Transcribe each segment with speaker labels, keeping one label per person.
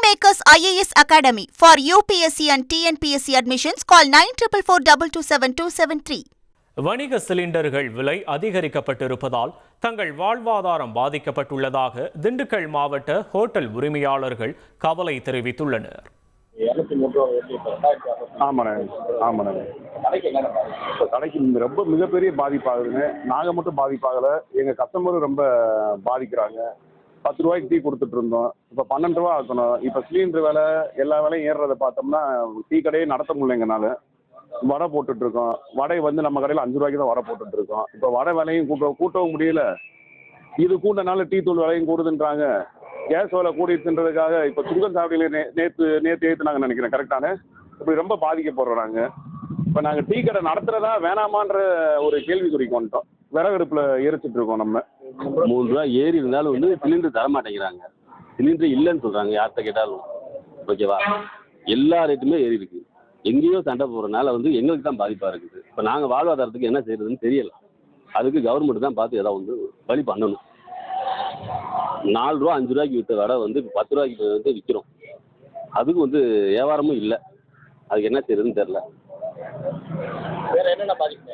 Speaker 1: Kingmakers IAS Academy for UPSC and TNPSC admissions. Call 9444227273.
Speaker 2: வணிக சிலிண்டர்கள் விலை அதிகரிக்கப்பட்டிருப்பதால் தங்கள் வாழ்வாதாரம் பாதிக்கப்பட்டுள்ளதாக திண்டுக்கல் மாவட்ட ஹோட்டல் உரிமையாளர்கள் கவலை தெரிவித்துள்ளனர்.
Speaker 3: கடைக்கு ரொம்ப மிகப்பெரிய பாதிப்பாகுதுங்க. நாங்கள் மட்டும் பாதிப்பாகலை, எங்கள் கஸ்டமரும் ரொம்ப பாதிக்கிறாங்க. 10 ரூபாய்க்கு டீ கொடுத்துட்டு இருந்தோம், இப்போ 12 ரூபா ஆக்கணும். இப்போ சிலிண்டர் விலை எல்லா விலையும் ஏறுறதை பார்த்தோம்னா டீ கடையே நடத்த முடியலைங்கனால வடை போட்டுட்ருக்கோம். வடை நம்ம கடையில் 5 ரூபாய்க்கு தான் வடை போட்டுட்ருக்கோம். இப்போ வடை விலையும் கூட்டவும் முடியல. இது கூட்டனால டீ தூள் விலையும் கூடுதுன்றாங்க. கேஸ் விலை கூடிட்டுன்றதுக்காக இப்போ சுங்கர் சாவடியில் நேற்று ஏற்றுனாங்க நினைக்கிறேன், கரெக்டான. இப்படி ரொம்ப பாதிக்கப்படுறோம் நாங்கள். இப்போ நாங்கள் டீ கடை நடத்துகிறதா வேணாமான்ற ஒரு கேள்விக்குறிக்கு வந்துட்டோம். விறகடுப்பில் எரிச்சிட்டு இருக்கோம். நம்ம
Speaker 4: 3 ரூபா ஏறி இருந்தாலும் சிலிண்டர் தர மாட்டேங்கிறாங்க. சிலிண்டர் இல்லைன்னு சொல்கிறாங்க யார்கிட்ட கேட்டாலும். ஓகேவா, எல்லா ரேட்டுமே ஏறி இருக்கு. எங்கேயோ சண்டை போகிறனால எங்களுக்கு தான் பாதிப்பாக இருக்குது. இப்போ நாங்கள் வாழ்வாதாரத்துக்கு என்ன செய்யறதுன்னு தெரியல. அதுக்கு கவர்மெண்ட் தான் பார்த்து ஏதாவது வழி பண்ணணும். 4 ரூபா 5 ரூபாய்க்கு விற்ற வடை இப்போ 10 ரூபாய்க்கு விற்கிறோம். அதுக்கு வியாபாரமும் இல்லை. அதுக்கு என்ன செய்யறதுன்னு தெரியல.
Speaker 5: வேற என்னென்ன பாதிப்பு?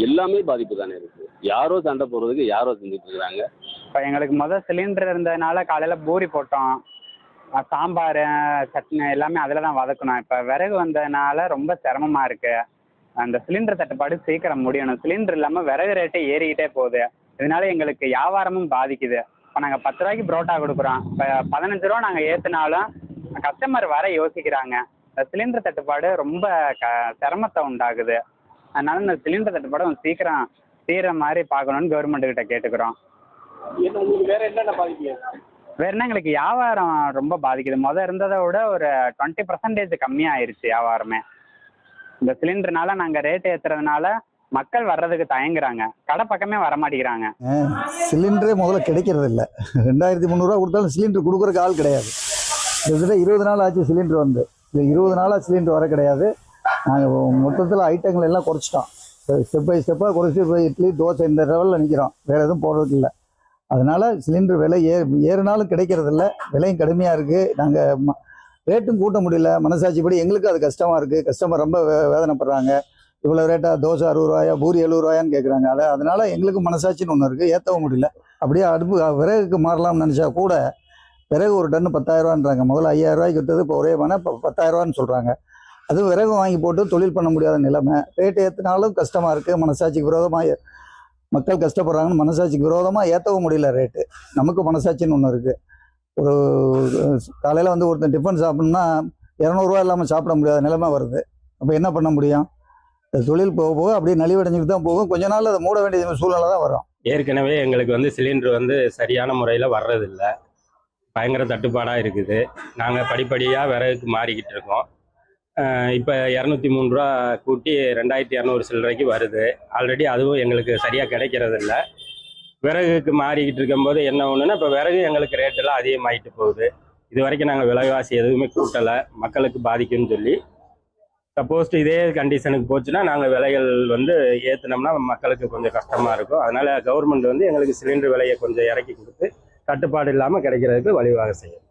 Speaker 4: எல்லாமே பாதிப்பு தானே இருக்கு. யாரோ சண்டை போடுறதுக்கு யாரோ செஞ்சுட்டு இருக்கிறாங்க.
Speaker 6: இப்போ எங்களுக்கு சிலிண்டர் இருந்ததுனால காலையில் பூரி போட்டோம், சாம்பார் சட்னி எல்லாமே அதில் தான் வதக்கணும். இப்போ விறகு வந்ததுனால ரொம்ப சிரமமாக இருக்குது. அந்த சிலிண்டர் தட்டுப்பாடு சீக்கிரம் முடியணும். சிலிண்டர் இல்லாமல் விறகு ரேட்டே ஏறிக்கிட்டே போகுது. இதனால எங்களுக்கு வியாபாரமும் பாதிக்குது. இப்போ நாங்கள் 10 ரூபாய்க்கு புரோட்டா கொடுக்குறோம், இப்போ 15 ரூபா நாங்கள் ஏற்றினாலும் கஸ்டமர் வர யோசிக்கிறாங்க. இந்த சிலிண்டர் தட்டுப்பாடு ரொம்ப சிரமத்தை உண்டாகுது. அதனால இந்த சிலிண்டர் தட்டுப்பாடு சீக்கிரம் தீர மாதிரி பார்க்கணுன்னு கவர்மெண்ட் கிட்ட கேட்டுக்கிறோம்.
Speaker 5: உங்களுக்கு வேற என்னென்ன பாதிப்பு?
Speaker 6: வேற என்ன, எங்களுக்கு வியாபாரம் ரொம்ப பாதிக்குது. இருந்ததை விட ஒரு 20% கம்மியாயிருச்சு வியாபாரமே. இந்த சிலிண்டர்னால நாங்கள் ரேட் ஏற்றுறதுனால மக்கள் வர்றதுக்கு தயங்குறாங்க, கடை பக்கமே வர மாட்டேங்கிறாங்க.
Speaker 7: சிலிண்டரே முதல்ல கிடைக்கிறது இல்லை. 2300 ரூபா கொடுத்தாலும் சிலிண்டர் கொடுக்குறக்கு ஆள் கிடையாது. கிட்டத்தட்ட 20 நாள் ஆச்சு சிலிண்டர் வந்து. இல்லை 20 நாளாக சிலிண்டர் வர கிடையாது. நாங்கள் மொத்தத்தில் ஐட்டங்கள் எல்லாம் குறைச்சிட்டோம். ஸ்டெப் பை ஸ்டெப்பாக குறைச்சி இப்போ இட்லி தோசை இந்த லெவலில் நிற்கிறோம். வேறு எதுவும் போடுறதுக்கு இல்லை. அதனால் சிலிண்டர் விலை ஏறினாலும் கிடைக்கிறது இல்லை. விலையும் கடுமையாக இருக்குது. நாங்கள் ரேட்டும் கூட்ட முடியல. மனசாட்சிப்படி எங்களுக்கு அது கஷ்டமாக இருக்குது. கஸ்டமர் ரொம்ப வேதனைப்படுறாங்க. இவ்வளோ ரேட்டாக தோசை 60 ரூபாயா, பூரி 70 ரூபாயான்னு கேட்குறாங்க. அதனால் எங்களுக்கு மனசாட்சின்னு ஒன்று இருக்குது, ஏற்றவும் முடியல. அப்படியே விறகுக்கு மாறலாம்னு நினச்சா கூட விறகு ஒரு டன்னு 10,000 ரூபான்றாங்க. முதல்ல 5000 ரூபாய்க்கு விற்றது இப்போ ஒரே இப்போ 10,000 ரூபான்னு சொல்கிறாங்க. அதுவும் விறகு வாங்கி போட்டு தொழில் பண்ண முடியாத நிலைமை. ரேட்டு ஏற்றினாலும் கஷ்டமாக இருக்குது. மனசாட்சிக்கு விரோதமாக மக்கள் கஷ்டப்படுறாங்கன்னு மனசாட்சிக்கு விரோதமாக ஏற்றவும் முடியல ரேட்டு. நமக்கு மனசாட்சின்னு ஒன்று இருக்குது. ஒரு காலையில் ஒருத்தன் டிஃபன் சாப்பிட்ணுன்னா 200 ரூபா இல்லாமல் சாப்பிட முடியாத நிலைமை வருது. அப்போ என்ன பண்ண முடியும்? தொழில் போக போக அப்படியே நலிவடைஞ்சிட்டு தான் போகும். கொஞ்ச நாள் அதை மூட வேண்டிய சூழ்நிலை தான் வரும்.
Speaker 8: ஏற்கனவே எங்களுக்கு சிலிண்டர் சரியான முறையில் வர்றதில்லை. பயங்கர தட்டுப்பாடாக இருக்குது. நாங்கள் படிப்படியாக விறகுக்கு மாறிக்கிட்டு இருக்கோம். இப்போ 203 ரூபா கூட்டி 2200 சில்லறைக்கு வருது. ஆல்ரெடி அதுவும் எங்களுக்கு சரியாக கிடைக்கிறது இல்லை. விறகுக்கு மாறிக்கிட்டு இருக்கும்போது என்ன ஒன்றுன்னா, இப்போ விறகு எங்களுக்கு ரேட்டெல்லாம் அதிகமாகிட்டு போகுது. இது வரைக்கும் நாங்கள் விலைவாசி எதுவுமே கூட்டலை, மக்களுக்கு பாதிக்கும்னு சொல்லி. சப்போஸ் இதே கண்டிஷனுக்கு போச்சுன்னா நாங்கள் விலைகள் ஏற்றினோம்னா மக்களுக்கு கொஞ்சம் கஷ்டமாக இருக்கும். அதனால் கவர்மெண்ட் எங்களுக்கு சிலிண்டர் விலையை கொஞ்சம் இறக்கி கொடுத்து தட்டுப்பாடு இல்லாமல் கிடைக்கிறதுக்கு வழிவகை செய்யும்.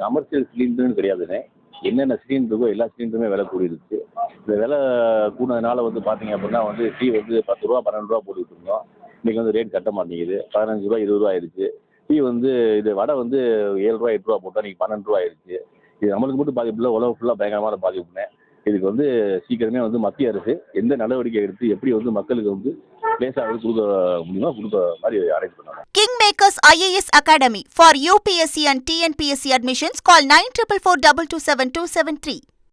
Speaker 4: கமர்ஷியல் சிலிண்டர்னு கிடையாதுண்ணே. என்னென்ன சிலிண்டருக்கோ எல்லா சிலிண்டருமே விலை கூடிருச்சு. இந்த விலை கூடினதுனால பார்த்தீங்க அப்படின்னா டீ 10 ரூபா 12 ரூபா போட்டுக்கிட்டு இருந்தோம். இன்றைக்கி ரேட் கட்ட மாட்டேங்குது. 15 ரூபா 20 ரூபா ஆயிடுச்சு. டீ இது வடை 7 ரூபா 8 ரூபா போட்டால் இன்றைக்கி 12 ரூபா ஆயிடுச்சு. இது நம்மளுக்கு மட்டும் பாதிப்பு இல்லை, உலகம் ஃபுல்லாக பயங்கரமான பாதிப்புனேன். இதுக்கு சீக்கிரமே மத்திய அரசு எந்த நடவடிக்கை எடுத்து எப்படி மக்களுக்கு பிளேஸாக கொடுக்க முடியுமோ கொடுக்க மாதிரி அரேஞ்ச் பண்ணாங்க.
Speaker 1: Kingmakers IAS Academy for UPSC and TNPSC admissions. Call 9444227273.